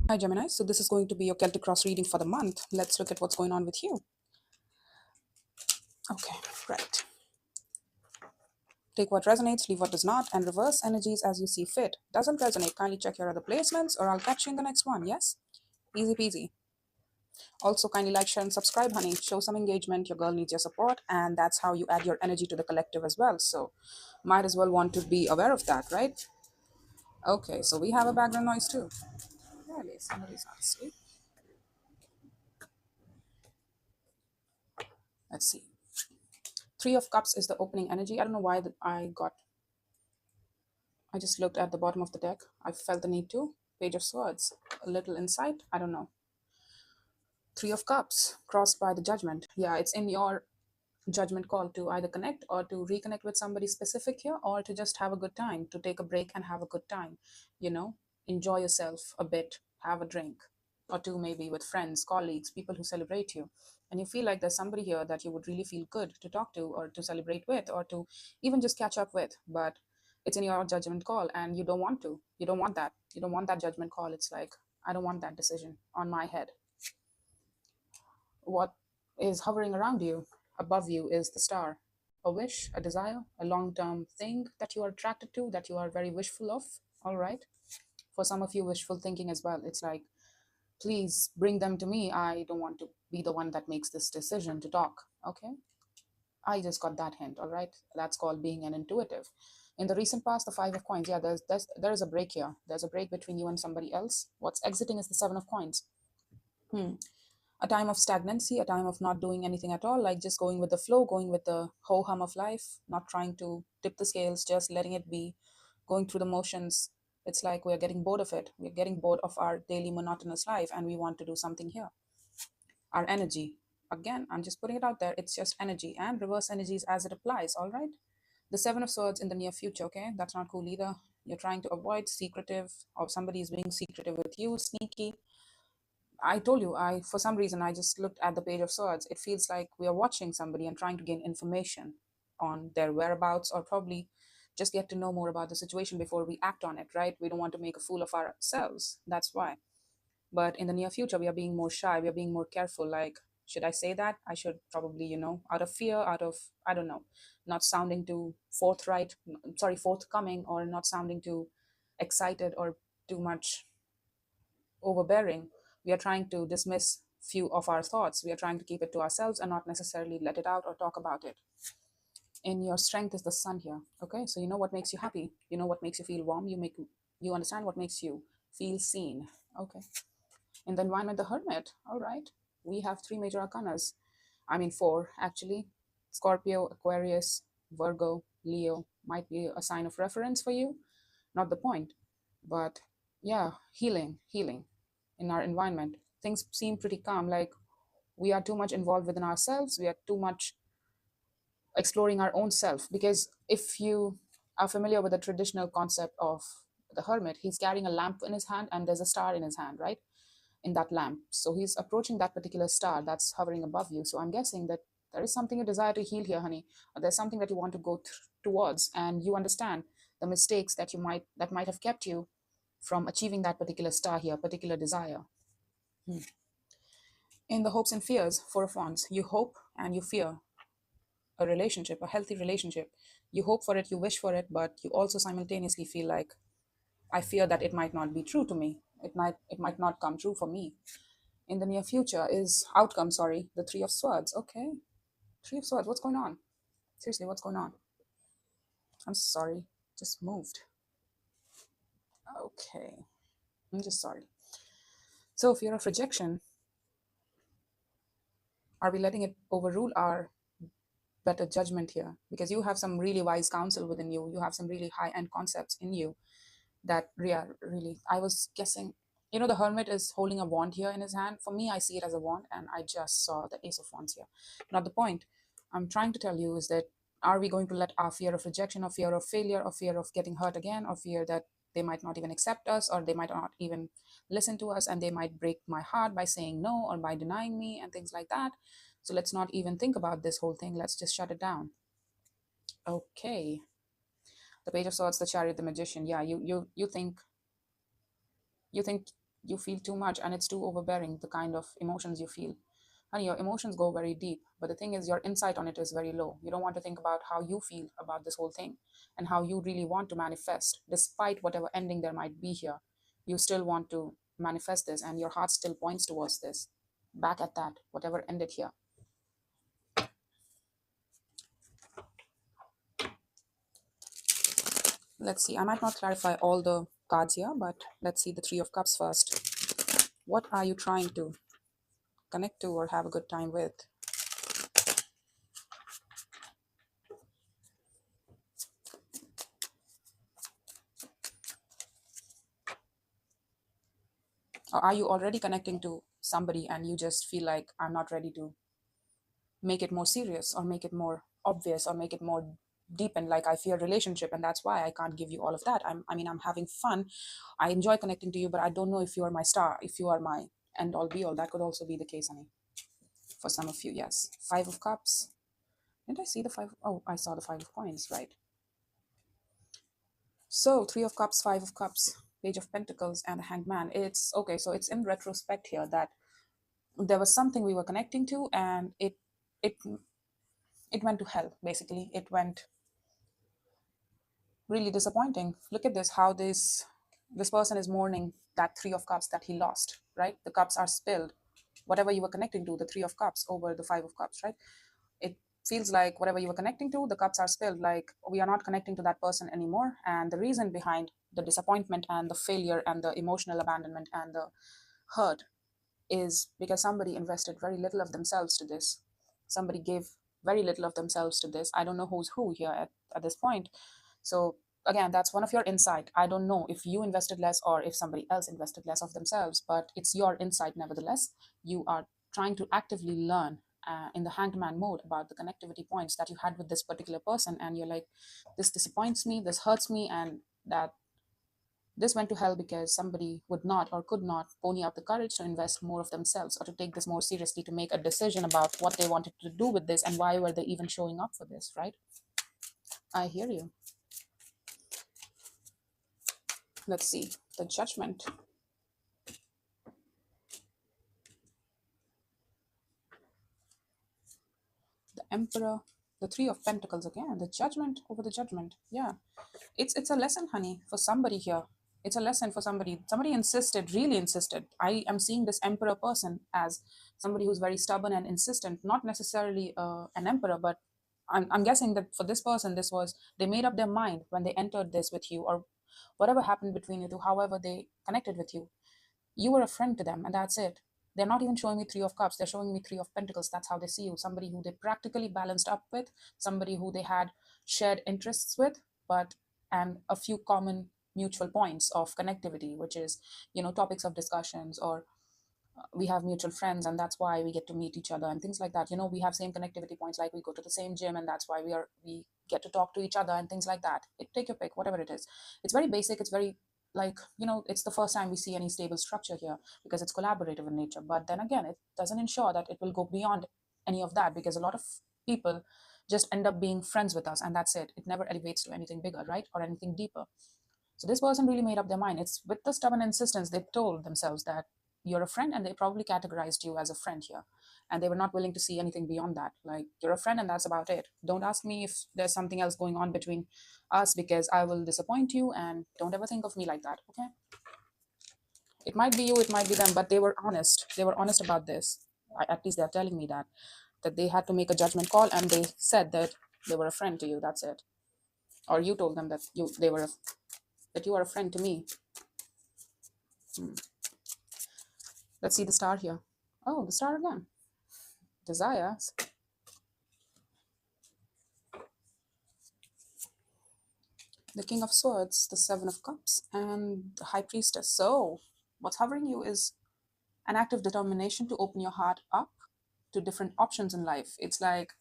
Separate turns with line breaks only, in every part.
Hi Gemini, so this is going to be your Celtic Cross reading for the month. Let's look at what's going on with you. Okay, right. Take what resonates, leave what does not, and reverse energies as you see fit. Doesn't resonate, kindly check your other placements or I'll catch you in the next one, yes? Easy peasy. Also, kindly like, share, and subscribe, honey. Show some engagement. Your girl needs your support, and that's how you add your energy to the collective as well. So, might as well want to be aware of that, right? Okay, so we have a background noise too. Really, somebody's not asleep. Let's see. Three of Cups is the opening energy. I don't know why I just looked at the bottom of the deck. I felt the need to. Page of Swords. A little insight. I don't know. Three of Cups. Crossed by the Judgment. Yeah, it's in your judgment call to either connect or to reconnect with somebody specific here or to just have a good time, to take a break and have a good time. You know, enjoy yourself a bit. Have a drink or two, maybe with friends, colleagues, people who celebrate you. And you feel like there's somebody here that you would really feel good to talk to or to celebrate with or to even just catch up with. But it's in your judgment call and you don't want to. You don't want that. You don't want that judgment call. It's like, I don't want that decision on my head. What is hovering around you, above you, is the star. A wish, a desire, a long term thing that you are attracted to, that you are very wishful of. All right. For some of you, wishful thinking as well. It's like, please bring them to me. I don't want to be the one that makes this decision to talk. Okay. I just got that hint. All right. That's called being an intuitive. In the recent past, the Five of Coins, yeah, there is a break here. There's a break between you and somebody else. What's exiting is the Seven of Coins. A time of stagnancy, a time of not doing anything at all, like just going with the flow, going with the ho hum of life, not trying to tip the scales, just letting it be, going through the motions. It's like we're getting bored of it. We're getting bored of our daily monotonous life and we want to do something here. Our energy. Again, I'm just putting it out there. It's just energy and reverse energies as it applies, all right? The Seven of Swords in the near future, okay? That's not cool either. You're trying to avoid secretive, or somebody is being secretive with you, sneaky. I told you, I for some reason I just looked at the Page of Swords. It feels like we are watching somebody and trying to gain information on their whereabouts, or probably just get to know more about the situation before we act on it, right? We don't want to make a fool of ourselves. That's why. But in the near future, we are being more shy. We are being more careful. Like, should I say that? I should probably, out of fear, out of, I don't know, not sounding too forthcoming, or not sounding too excited or too much overbearing. We are trying to dismiss few of our thoughts. We are trying to keep it to ourselves and not necessarily let it out or talk about it. In your strength is the sun here. Okay, so you know what makes you happy. You know what makes you feel warm. You understand what makes you feel seen. Okay. In the environment, the hermit. All right. We have three major arcanas. I mean four actually. Scorpio, Aquarius, Virgo, Leo might be a sign of reference for you. Not the point. But yeah, healing in our environment. Things seem pretty calm, like we are too much involved within ourselves, we are too much exploring our own self. Because if you are familiar with the traditional concept of the hermit, he's carrying a lamp in his hand and there's a star in his hand, right? In that lamp. So he's approaching that particular star that's hovering above you. So I'm guessing that there is something you desire to heal here, honey. Or there's something that you want to go towards, and you understand the mistakes that might have kept you from achieving that particular star here, particular desire. In the hopes and fears, Four of Wands, you hope and you fear a relationship, a healthy relationship. You hope for it, you wish for it, but you also simultaneously feel like, I fear that it might not be true to me. It might not come true for me. In the near future is outcome, sorry, the Three of Swords. Okay. Three of Swords, what's going on? Seriously, what's going on? I'm sorry. Just moved. Okay. I'm just sorry. So fear of rejection, are we letting it overrule our better judgment here? Because you have some really wise counsel within you. You have some really high end concepts in you that really, I was guessing, the hermit is holding a wand here in his hand. For me, I see it as a wand, and I just saw the Ace of Wands here. Not the point. I'm trying to tell you is that, are we going to let our fear of rejection, or fear of failure, or fear of getting hurt again, or fear that they might not even accept us, or they might not even listen to us, and they might break my heart by saying no or by denying me and things like that. So let's not even think about this whole thing. Let's just shut it down. Okay. The Page of Swords, the Chariot, the Magician. Yeah, you think you feel too much and it's too overbearing, the kind of emotions you feel. And your emotions go very deep, but the thing is your insight on it is very low. You don't want to think about how you feel about this whole thing and how you really want to manifest. Despite whatever ending there might be here, you still want to manifest this, and your heart still points towards this, back at that whatever ended here. Let's see, I might not clarify all the cards here, but let's see the Three of Cups first. What are you trying to connect to or have a good time with? Or are you already connecting to somebody and you just feel like, I'm not ready to make it more serious or make it more obvious or make it more deepened, like I fear relationship and that's why I can't give you all of that. I'm having fun, I enjoy connecting to you, but I don't know if you are my star, if you are my end all be all. That could also be the case, honey, for some of you. Yes, Five of Cups. Did I see the five? Oh, I saw the Five of Coins, right? So Three of Cups, Five of Cups, Page of Pentacles, and the Hanged Man. It's okay, so it's in retrospect here that there was something we were connecting to, and it it went to hell. Basically, it went really disappointing. Look at this, how this person is mourning that Three of Cups that he lost, right? The cups are spilled. Whatever you were connecting to, the Three of Cups over the Five of Cups, right? It feels like whatever you were connecting to, the cups are spilled. Like we are not connecting to that person anymore. And the reason behind the disappointment and the failure and the emotional abandonment and the hurt is because somebody invested very little of themselves to this. Somebody gave very little of themselves to this. I don't know who's who here at this point. So again, that's one of your insight. I don't know if you invested less or if somebody else invested less of themselves, but it's your insight nevertheless. You are trying to actively learn in the hanged man mode about the connectivity points that you had with this particular person, and you're like, this disappoints me, this hurts me, and that this went to hell because somebody would not or could not pony up the courage to invest more of themselves or to take this more seriously, to make a decision about what they wanted to do with this and why were they even showing up for this, right? I hear you. Let's see, the Judgment. The Emperor, the Three of Pentacles again, the Judgment over the Judgment. Yeah, it's a lesson, honey, for somebody here. It's a lesson for somebody. Somebody insisted, really insisted. I am seeing this Emperor person as somebody who's very stubborn and insistent, not necessarily an emperor, but I'm guessing that for this person, this was, they made up their mind when they entered this with you, or whatever happened between you two, however they connected with you. You were a friend to them, and that's it. They're not even showing me Three of Cups, they're showing me Three of Pentacles. That's how they see you. Somebody who they practically balanced up with, somebody who they had shared interests with, but and a few common mutual points of connectivity, which is, topics of discussions, or we have mutual friends and that's why we get to meet each other and things like that. We have same connectivity points, like we go to the same gym and that's why we get to talk to each other and things like that. Take your pick, whatever it is. It's very basic, it's very, like, it's the first time we see any stable structure here because it's collaborative in nature. But then again, it doesn't ensure that it will go beyond any of that, because a lot of people just end up being friends with us and that's it. It never elevates to anything bigger, right, or anything deeper. So this person really made up their mind. It's with the stubborn insistence they told themselves that you're a friend, and they probably categorized you as a friend here. And they were not willing to see anything beyond that. Like, you're a friend and that's about it. Don't ask me if there's something else going on between us because I will disappoint you, and don't ever think of me like that, okay? It might be you, it might be them, but they were honest. They were honest about this. At least they're telling me that they had to make a judgment call, and they said that they were a friend to you. That's it. Or you told them that that you are a friend to me. Let's see the star here. Oh, the star again. Desires. The King of Swords, the Seven of Cups, and the High Priestess. So, what's hovering you is an active determination to open your heart up to different options in life. It's like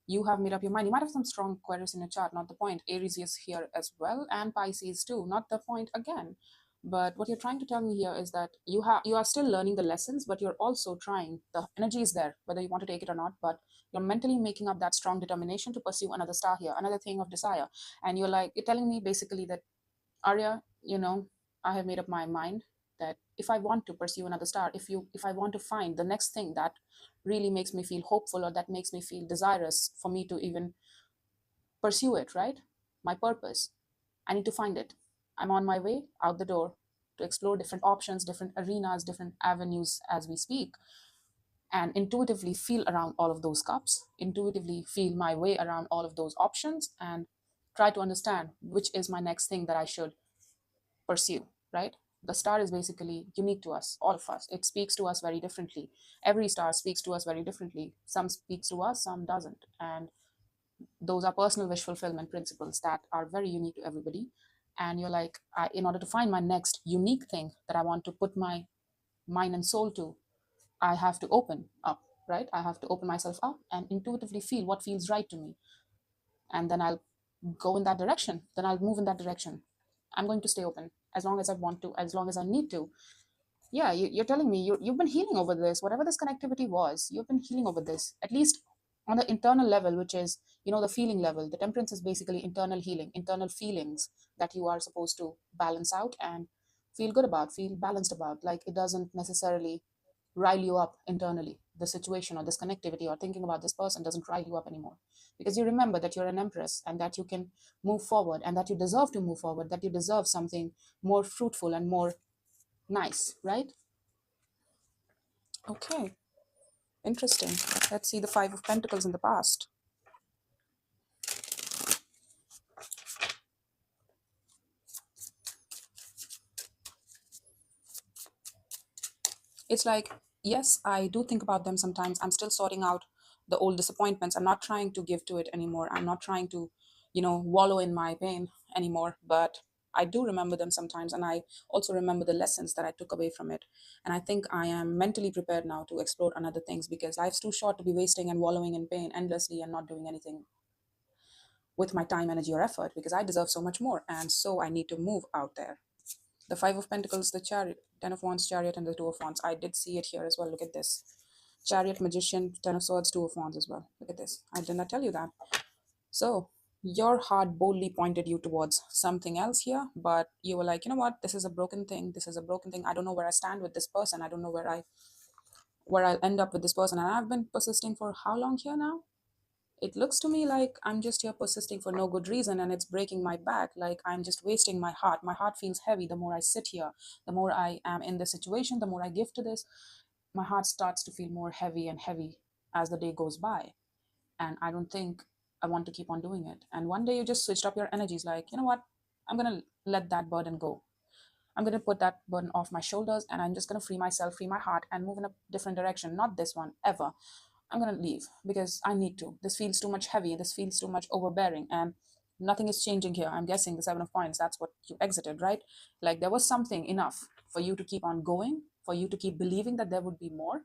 you have made up your mind. You might have some strong Aquarius in your chart, not the point. Aries is here as well, and Pisces too, not the point again. But what you're trying to tell me here is that you are still learning the lessons, but you're also trying. The energy is there, whether you want to take it or not, but you're mentally making up that strong determination to pursue another star here, another thing of desire. And you're telling me basically that, Arya, I have made up my mind. that if I want to pursue another star, if I want to find the next thing that really makes me feel hopeful, or that makes me feel desirous for me to even pursue it, right? My purpose, I need to find it. I'm on my way out the door to explore different options, different arenas, different avenues as we speak, and intuitively feel around all of those cups, intuitively feel my way around all of those options, and try to understand which is my next thing that I should pursue, right? The star is basically unique to us, all of us. It speaks to us very differently. Every star speaks to us very differently. Some speaks to us, some doesn't. And those are personal wish fulfillment principles that are very unique to everybody. And you're like, in order to find my next unique thing that I want to put my mind and soul to, I have to open up, right? I have to open myself up and intuitively feel what feels right to me. And then I'll go in that direction. Then I'll move in that direction. I'm going to stay open as long as I want to, as long as I need to. Yeah, you're telling me you've been healing over this, whatever this connectivity was, you've been healing over this, at least on the internal level, which is, the feeling level. The temperance is basically internal healing, internal feelings that you are supposed to balance out and feel good about, feel balanced about. Like, it doesn't necessarily rile you up internally. The situation or this connectivity or thinking about this person doesn't rile you up anymore, because you remember that you're an empress and that you can move forward, and that you deserve to move forward, that you deserve something more fruitful and more nice, right? Okay, interesting. Let's see the Five of Pentacles in the past. It's like, yes, I do think about them sometimes. I'm still sorting out the old disappointments. I'm not trying to give to it anymore. I'm not trying to, wallow in my pain anymore. But I do remember them sometimes. And I also remember the lessons that I took away from it. And I think I am mentally prepared now to explore another things, because life's too short to be wasting and wallowing in pain endlessly and not doing anything with my time, energy, or effort, because I deserve so much more. And so I need to move out there. The Five of Pentacles, the Chariot, Ten of Wands, Chariot, and the Two of Wands. I did see it here as well. Look at this. Chariot, Magician, Ten of Swords, Two of Wands as well. Look at this. I did not tell you that. So your heart boldly pointed you towards something else here, but you were like, you know what? This is a broken thing. This is a broken thing. I don't know where I stand with this person. I don't know where I'll end up with this person. And I've been persisting for how long here now? It looks to me like I'm just here persisting for no good reason, and it's breaking my back. Like, I'm just wasting my heart. My heart feels heavy the more I sit here, the more I am in this situation, the more I give to this. My heart starts to feel more heavy and heavy as the day goes by. And I don't think I want to keep on doing it. And one day you just switched up your energies, like, you know what? I'm going to let that burden go. I'm going to put that burden off my shoulders, and I'm just going to free myself, free my heart, and move in a different direction. Not this one, ever. I'm going to leave because I need to. This feels too much heavy. This feels too much overbearing. And nothing is changing here. I'm guessing the Seven of Coins, that's what you exited, right? Like, there was something enough for you to keep on going, for you to keep believing that there would be more.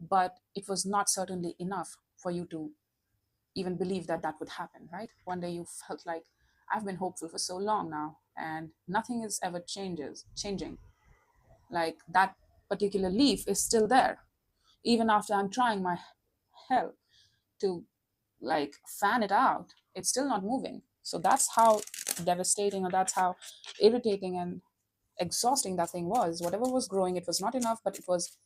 But it was not certainly enough for you to even believe that that would happen, right? One day you felt like, I've been hopeful for so long now, and nothing is ever changing. Like, that particular leaf is still there, even after I'm trying my hell to, like, fan it out, it's still not moving. So that's how devastating, or that's how irritating and exhausting that thing was. Whatever was growing, it was not enough, but it was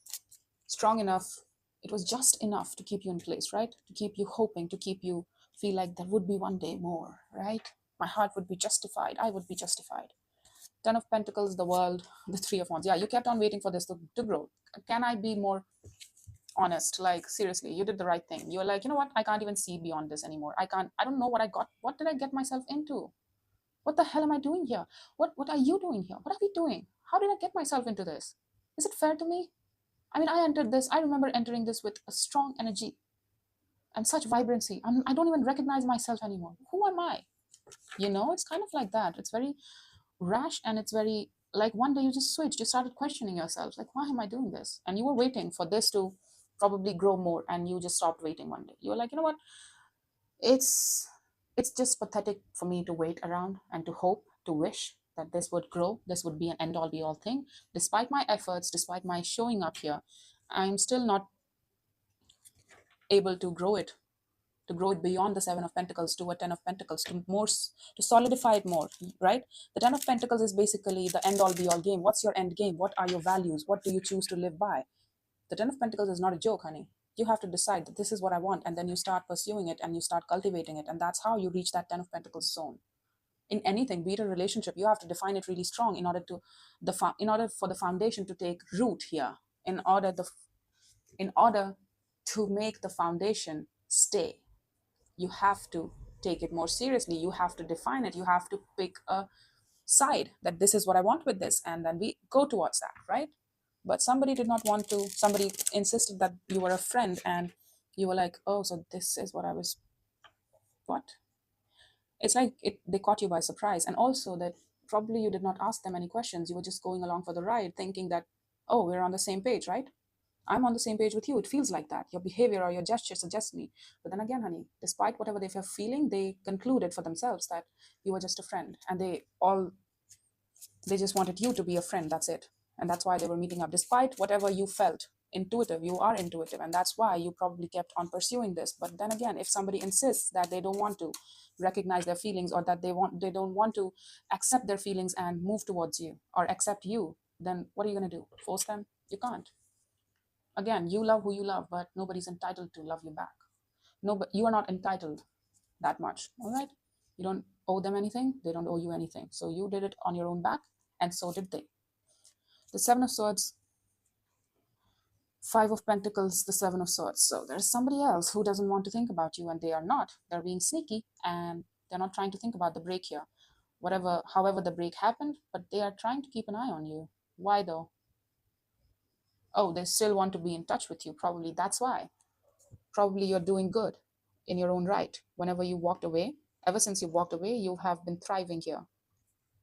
strong enough. It was just enough to keep you in place, right? To keep you hoping, to keep you feel like there would be one day more, right? My heart would be justified. I would be justified. Ten of Pentacles, the World, the Three of Wands. Yeah, you kept on waiting for this to grow. Can I be more honest? Like, seriously, you did the right thing. You were like, you know what? I can't even see beyond this anymore. I don't know what I got. What did I get myself into? What the hell am I doing here? What are you doing here? What are we doing? How did I get myself into this? Is it fair to me? I mean, I remember entering this with a strong energy and such vibrancy. I don't even recognize myself anymore. Who am I? It's kind of like that. It's very rash, and it's very, like, one day you just switched. You started questioning yourself, like, why am I doing this? And you were waiting for this to probably grow more, and you just stopped waiting one day. You were like, you know what? It's it's just pathetic for me to wait around and to hope, to wish that this would grow, this would be an end all be all thing. Despite my efforts, despite my showing up here, I'm still not able to grow it to grow it beyond the Seven of Pentacles to a Ten of Pentacles, to solidify it more, right? The Ten of Pentacles is basically the end all be all game. What's your end game? What are your values? What do you choose to live by? The Ten of Pentacles is not a joke, honey. You have to decide that this is what I want, and then you start pursuing it and you start cultivating it, and that's how you reach that Ten of Pentacles zone. In anything, be it a relationship, you have to define it really strong in order to in order for the foundation to take root here. In order to make the foundation stay, you have to take it more seriously. You have to define it. You have to pick a side that this is what I want with this, and then we go towards that, right? But somebody did not want to. Somebody insisted that you were a friend, and you were like, oh, so this is what I was. What? It's like they caught you by surprise, and also that probably you did not ask them any questions. You were just going along for the ride, thinking that, oh, we're on the same page, right? I'm on the same page with you. It feels like that. Your behavior or your gesture suggests me. But then again, honey, despite whatever they were feeling, they concluded for themselves that you were just a friend, and they just wanted you to be a friend. That's it. And that's why they were meeting up. Despite whatever you felt intuitive, you are intuitive, and that's why you probably kept on pursuing this. But then again, if somebody insists that they don't want to recognize their feelings, or that they don't want to accept their feelings and move towards you or accept you, then what are you going to do? Force them? You can't. Again, you love who you love, but nobody's entitled to love you back. No, but you are not entitled that much. All right, you don't owe them anything. They don't owe you anything. So you did it on your own back, and so did they. The Seven of Swords, Five of Pentacles, the Seven of Swords. So there's somebody else who doesn't want to think about you, and they are not. They're being sneaky, and they're not trying to think about the break here. However the break happened, but they are trying to keep an eye on you. Why though? Oh, they still want to be in touch with you. Probably that's why. Probably you're doing good in your own right. Whenever you walked away, ever since you walked away, you have been thriving here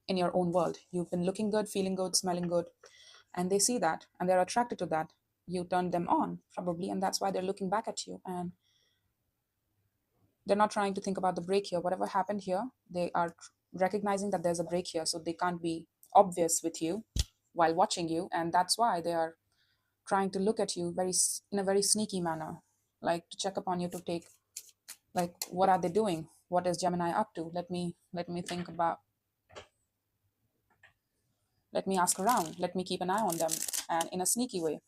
in your own world. You've been looking good, feeling good, smelling good, and they see that and they're attracted to that. You turned them on probably, and that's why they're looking back at you, and they're not trying to think about the break here. Whatever happened here, they are recognizing that there's a break here, so they can't be obvious with you while watching you, and that's why they are trying to look at you in a very sneaky manner, like to check upon you, to take, like, what are they doing? What is Gemini up to? Let me think about. Let me ask around. Let me keep an eye on them, and in a sneaky way.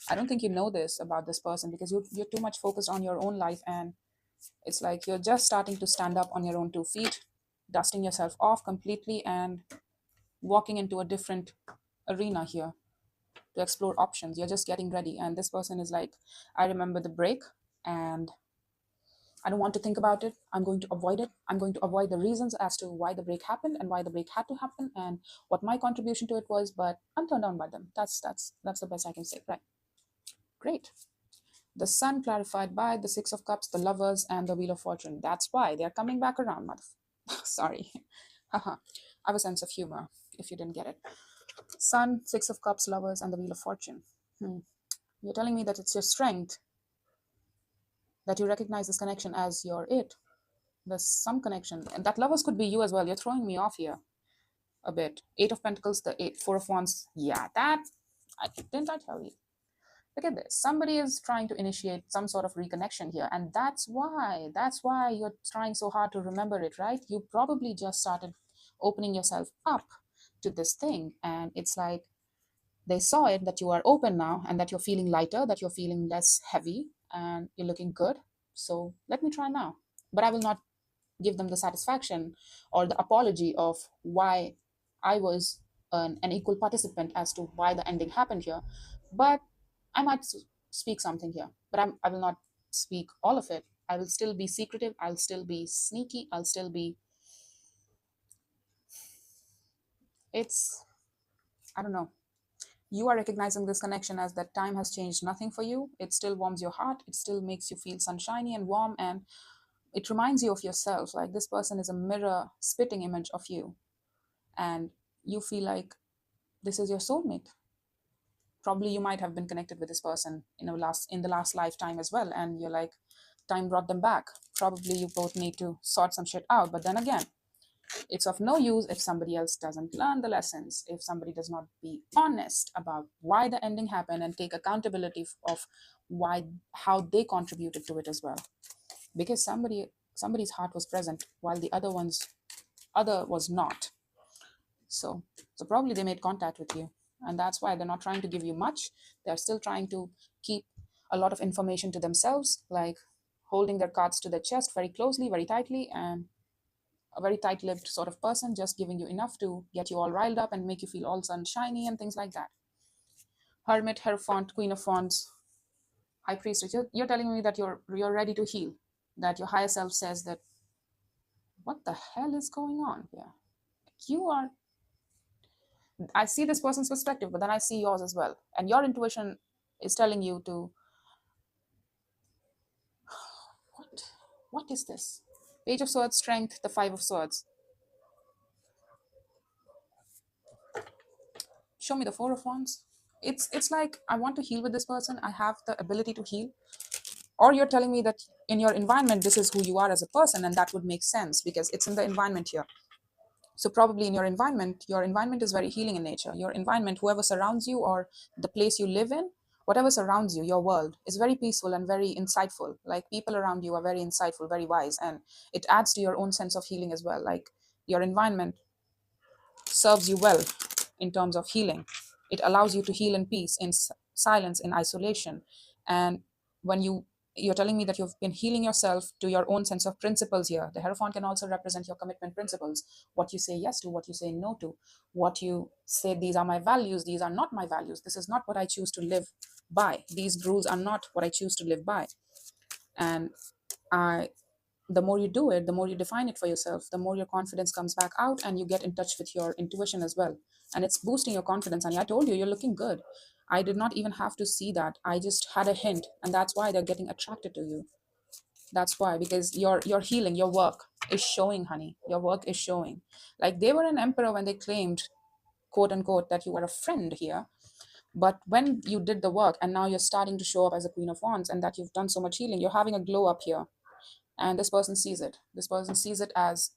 I don't think you know this about this person because you're too much focused on your own life, and it's like you're just starting to stand up on your own 2 feet, dusting yourself off completely and walking into a different arena here to explore options. You're just getting ready, and this person is like, I remember the break, and I don't want to think about it. I'm going to avoid it. I'm going to avoid the reasons as to why the break happened and why the break had to happen and what my contribution to it was, but I'm turned on by them. That's the best I can say. Right. Great. The Sun clarified by the Six of Cups, the Lovers, and the Wheel of Fortune. That's why they're coming back around, mother. Sorry. Haha. I have a sense of humor if you didn't get it. Sun, Six of Cups, Lovers, and the Wheel of Fortune. You're telling me that it's your strength, that you recognize this connection as your it. There's some connection. And that Lovers could be you as well. You're throwing me off here a bit. Eight of Pentacles, the Four of Wands. Yeah, didn't I tell you? Look at this. Somebody is trying to initiate some sort of reconnection here. And that's why you're trying so hard to remember it, right? You probably just started opening yourself up to this thing. And it's like they saw it, that you are open now and that you're feeling lighter, that you're feeling less heavy and you're looking good. So let me try now. But I will not give them the satisfaction or the apology of why I was an equal participant as to why the ending happened here. But I might speak something here, but I will not speak all of it. I will still be secretive. I'll still be sneaky. I'll still be, I don't know. You are recognizing this connection as that time has changed nothing for you. It still warms your heart. It still makes you feel sunshiny and warm. And it reminds you of yourself. Like this person is a mirror spitting image of you. And you feel like this is your soulmate. Probably you might have been connected with this person in the last lifetime as well, and you're like, time brought them back. Probably you both need to sort some shit out. But then again, it's of no use if somebody else doesn't learn the lessons, if somebody does not be honest about why the ending happened and take accountability of how they contributed to it as well. because somebody's heart was present while the other was not. So so probably they made contact with you, and that's why they're not trying to give you much. They're still trying to keep a lot of information to themselves, like holding their cards to their chest very closely, very tightly, and a very tight-lipped sort of person, just giving you enough to get you all riled up and make you feel all sunshiny and things like that. Hermit, Hierophant, Queen of Wands, High Priestess. You're telling me that you're ready to heal, that your higher self says that what the hell is going on here? You are, I see this person's perspective, but then I see yours as well. And your intuition is telling you to, what? What is this? Page of Swords, Strength, the Five of Swords. Show me the Four of Wands. It's like I want to heal with this person. I have the ability to heal. Or you're telling me that in your environment, this is who you are as a person, and that would make sense because it's in the environment here. So probably in your environment is very healing in nature. Your environment, whoever surrounds you or the place you live in, whatever surrounds you, your world is very peaceful and very insightful. Like people around you are very insightful, very wise, and it adds to your own sense of healing as well. Like your environment serves you well in terms of healing. It allows you to heal in peace, in silence, in isolation. And when you're telling me that you've been healing yourself to your own sense of principles here. The Hierophant can also represent your commitment principles, what you say yes to, what you say no to, what you say, these are my values, these are not my values, this is not what I choose to live by, these rules are not what I choose to live by. And I the more you do it, the more you define it for yourself, the more your confidence comes back out and you get in touch with your intuition as well. And it's boosting your confidence. And I told you, you're looking good. I did not even have to see that. I just had a hint. And that's why they're getting attracted to you. That's why, because your healing, your work is showing, honey. Your work is showing. Like they were an emperor when they claimed, quote unquote, that you were a friend here. But when you did the work and now you're starting to show up as a Queen of Wands and that you've done so much healing, you're having a glow up here, and this person sees it. This person sees it as,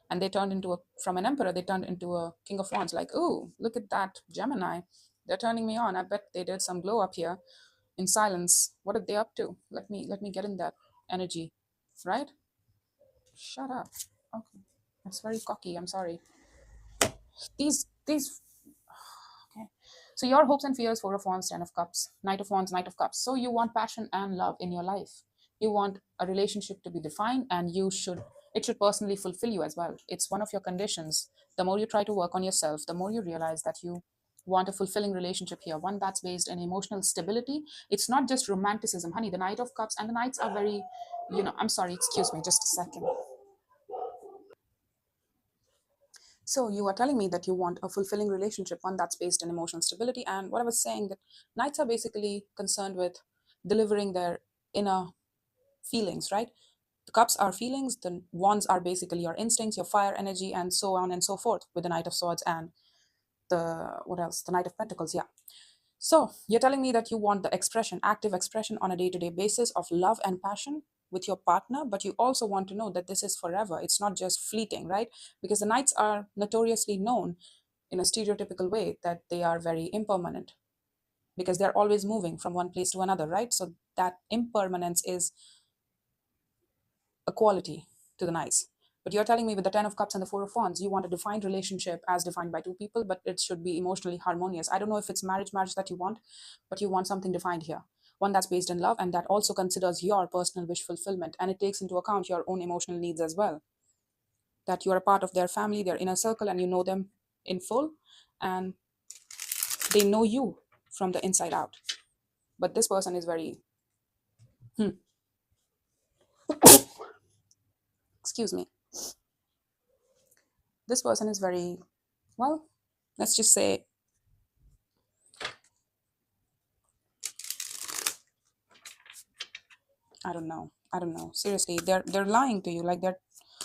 and they turned into a, from an emperor they turned into a King of Wands. Like, oh, look at that Gemini, they're turning me on. I bet they did some glow up here in silence. What are they up to? Let me get in that energy, right? Shut up. Okay, that's very cocky, I'm sorry. These Okay. So your hopes and fears, Four of Wands, Ten of Cups, Knight of Wands, Knight of Cups. So you want passion and love in your life. You want a relationship to be defined, and it should personally fulfill you as well. It's one of your conditions. The more you try to work on yourself, the more you realize that you want a fulfilling relationship here, one that's based in emotional stability. It's not just romanticism, honey. The Knight of Cups and the Knights are very, I'm sorry, excuse me, just a second. So you are telling me that you want a fulfilling relationship, one that's based in emotional stability. And what I was saying, that Knights are basically concerned with delivering their inner feelings, right? The cups are feelings, the wands are basically your instincts, your fire energy, and so on and so forth with the Knight of Swords and what else? The Knight of Pentacles, yeah. So you're telling me that you want the expression, active expression on a day-to-day basis of love and passion with your partner, but you also want to know that this is forever. It's not just fleeting, right? Because the Knights are notoriously known in a stereotypical way that they are very impermanent because they're always moving from one place to another, right? So that impermanence is a quality to the Knights. But you're telling me with the Ten of Cups and the Four of Wands, you want a defined relationship as defined by two people, but it should be emotionally harmonious. I don't know if it's marriage that you want, but you want something defined here. One that's based in love and that also considers your personal wish fulfillment. And it takes into account your own emotional needs as well. That you're a part of their family, their inner circle, and you know them in full. And they know you from the inside out. But this person is very, excuse me, this person is very, well, let's just say, I don't know. I don't know. Seriously, they're lying to you. Like they're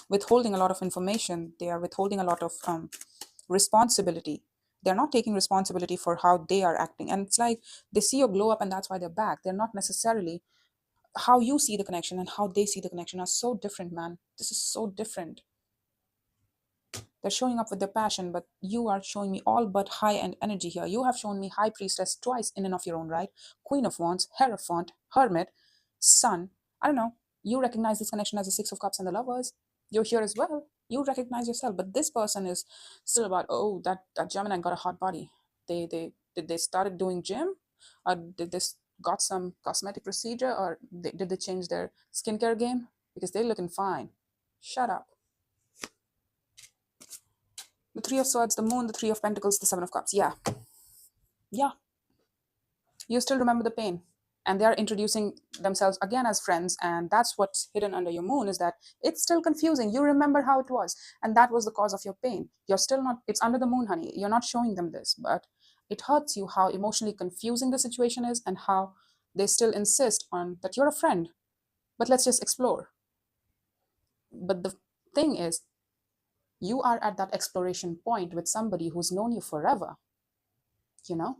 withholding a lot of information. They are withholding a lot of responsibility. They're not taking responsibility for how they are acting. And it's like they see your glow up and that's why they're back. They're not necessarily, how you see the connection and how they see the connection are so different, man. This is so different. They're showing up with their passion, but you are showing me all but high-end energy here. You have shown me High Priestess twice in and of your own right. Queen of Wands, Hierophant, Hermit, Sun. I don't know. You recognize this connection as the Six of Cups and the Lovers. You're here as well. You recognize yourself, but this person is still about, oh, that Gemini got a hot body. Did they started doing gym, or did they got some cosmetic procedure, or did they change their skincare game because they're looking fine? Shut up. The Three of Swords, the Moon, the Three of Pentacles, the Seven of Cups. Yeah, yeah. You still remember the pain, and they are introducing themselves again as friends, and that's what's hidden under your moon, is that it's still confusing. You remember how it was, and that was the cause of your pain. You're still not, it's under the moon, honey. You're not showing them this, but it hurts you how emotionally confusing the situation is, and how they still insist on that you're a friend, but let's just explore. But the thing is, you are at that exploration point with somebody who's known you forever. you know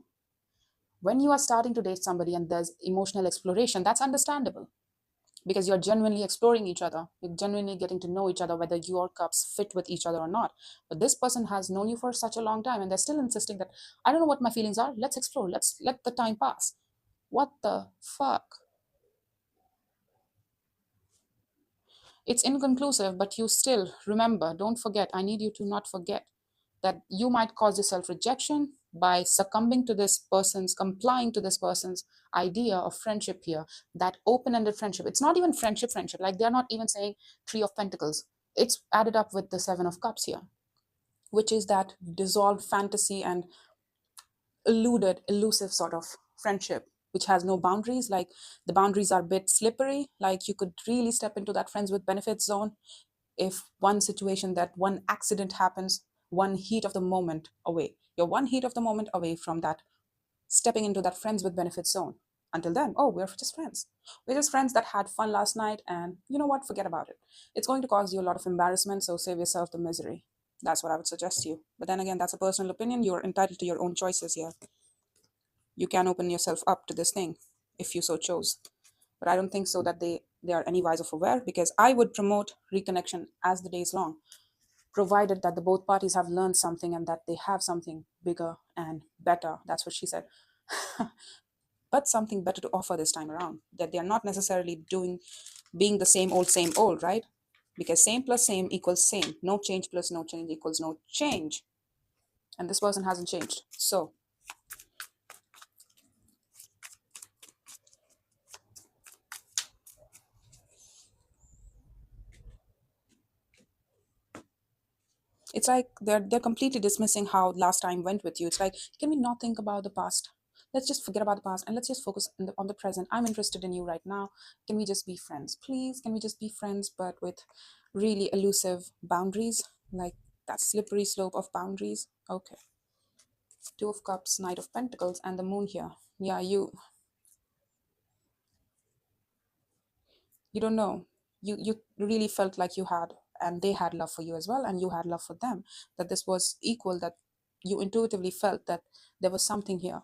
when you are starting to date somebody and there's emotional exploration, that's understandable, because you're genuinely exploring each other. You're genuinely getting to know each other, whether your cups fit with each other or not. But this person has known you for such a long time, and they're still insisting that, I don't know what my feelings are. Let's explore. Let's let the time pass. What the fuck? It's inconclusive, but you still remember, don't forget, I need you to not forget that you might cause yourself rejection by succumbing to this person's, complying to this person's idea of friendship here, that open-ended friendship. It's not even friendship, like they're not even saying Three of Pentacles. It's added up with the Seven of Cups here, which is that dissolved fantasy and elusive sort of friendship, which has no boundaries. Like the boundaries are a bit slippery, like you could really step into that friends with benefits zone if one situation, that one accident happens, one heat of the moment away. You're one heat of the moment away from that, stepping into that friends with benefits zone. Until then, oh, we're just friends. We're just friends that had fun last night, and you know what? Forget about it. It's going to cause you a lot of embarrassment, so save yourself the misery. That's what I would suggest to you. But then again, that's a personal opinion. You're entitled to your own choices here. You can open yourself up to this thing if you so chose. But I don't think so that they are any wise of aware, because I would promote reconnection as the days long, provided that the both parties have learned something and that they have something bigger and better. That's what she said. But something better to offer this time around, that they're not necessarily being the same old, right? Because same plus same equals same. No change plus no change equals no change. And this person hasn't changed. So it's like they're completely dismissing how last time went with you. It's like, can we not think about the past? Let's just forget about the past and let's just focus on the present. I'm interested in you right now. Can we just be friends, please? Can we just be friends, but with really elusive boundaries, like that slippery slope of boundaries? Okay. Two of Cups, Knight of Pentacles, and the Moon here. Yeah, you don't know. You really felt like you had, and they had love for you as well, and you had love for them, that this was equal, that you intuitively felt that there was something here.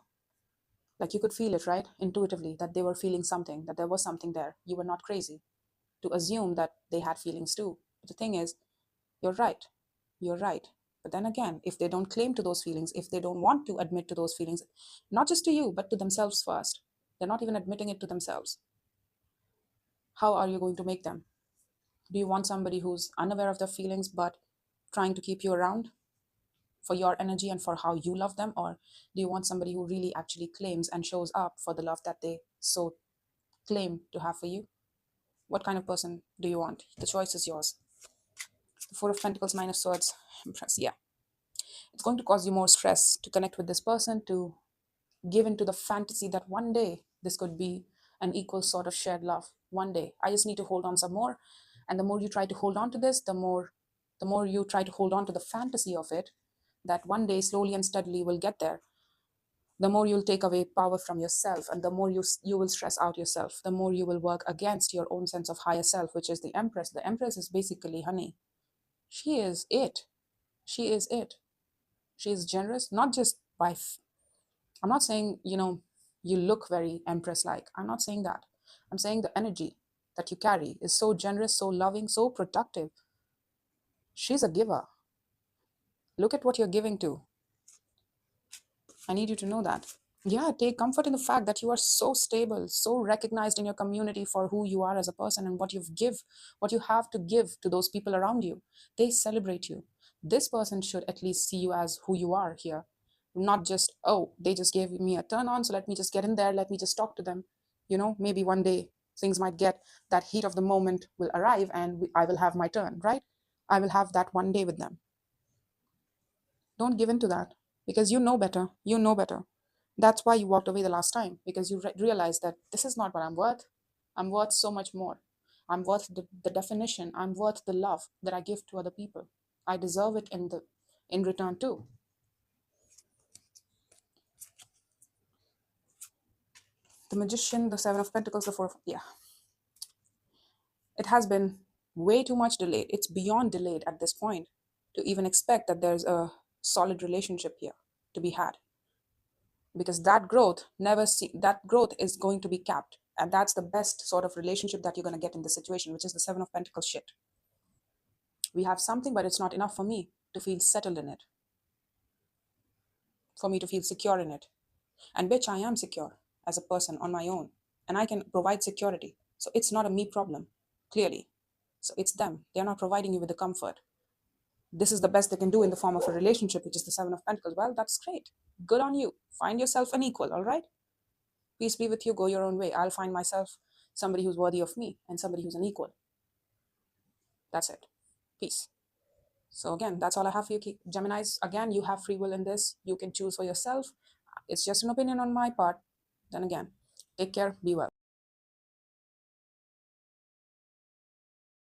Like you could feel it, right? Intuitively, that they were feeling something, that there was something there. You were not crazy to assume that they had feelings too. But the thing is, you're right. You're right. But then again, if they don't claim to those feelings, if they don't want to admit to those feelings, not just to you, but to themselves first, they're not even admitting it to themselves. How are you going to make them? Do you want somebody who's unaware of their feelings but trying to keep you around for your energy and for how you love them? Or do you want somebody who really actually claims and shows up for the love that they so claim to have for you? What kind of person do you want? The choice is yours. The Four of Pentacles, Nine of Swords, Empress. Yeah. It's going to cause you more stress to connect with this person, to give into the fantasy that one day this could be an equal sort of shared love. One day. I just need to hold on some more. And the more you try to hold on to this, the more you try to hold on to the fantasy of it, that one day slowly and steadily will get there, the more you'll take away power from yourself, and the more you will stress out yourself, the more you will work against your own sense of higher self, which is the Empress. The Empress is basically, honey, she is it. She is it. She is generous, not just by I'm not saying, you look very Empress like. I'm not saying that. I'm saying the energy that you carry is so generous, so loving, so productive. She's a giver. Look at what you're giving to. I need you to know that. Yeah, take comfort in the fact that you are so stable, so recognized in your community for who you are as a person and what you have to give to those people around you. They celebrate you. This person should at least see you as who you are here, not just, oh, they just gave me a turn on, so let me just get in there, let me just talk to them. Maybe one day things might get, that heat of the moment will arrive and I will have my turn, right? I will have that one day with them. Don't give in to that, because you know better. You know better. That's why you walked away the last time, because you realized that this is not what I'm worth. I'm worth so much more. I'm worth the definition. I'm worth the love that I give to other people. I deserve it in return too. The Magician, the Seven of Pentacles, the Four of, yeah. It has been way too much delayed. It's beyond delayed at this point to even expect that there's a solid relationship here to be had, because that growth is going to be capped, and that's the best sort of relationship that you're going to get in this situation, which is the Seven of Pentacles shit. We have something, but it's not enough for me to feel settled in it, for me to feel secure in it. And bitch, I am secure as a person on my own, and I can provide security. So it's not a me problem, clearly. So it's them. They're not providing you with the comfort. This is the best they can do in the form of a relationship, which is the Seven of Pentacles. Well, that's great. Good on you. Find yourself an equal, all right? Peace be with you. Go your own way. I'll find myself somebody who's worthy of me and somebody who's an equal. That's it. Peace. So again, that's all I have for you, Geminis. Again, you have free will in this. You can choose for yourself. It's just an opinion on my part. Then again, take care. Be well.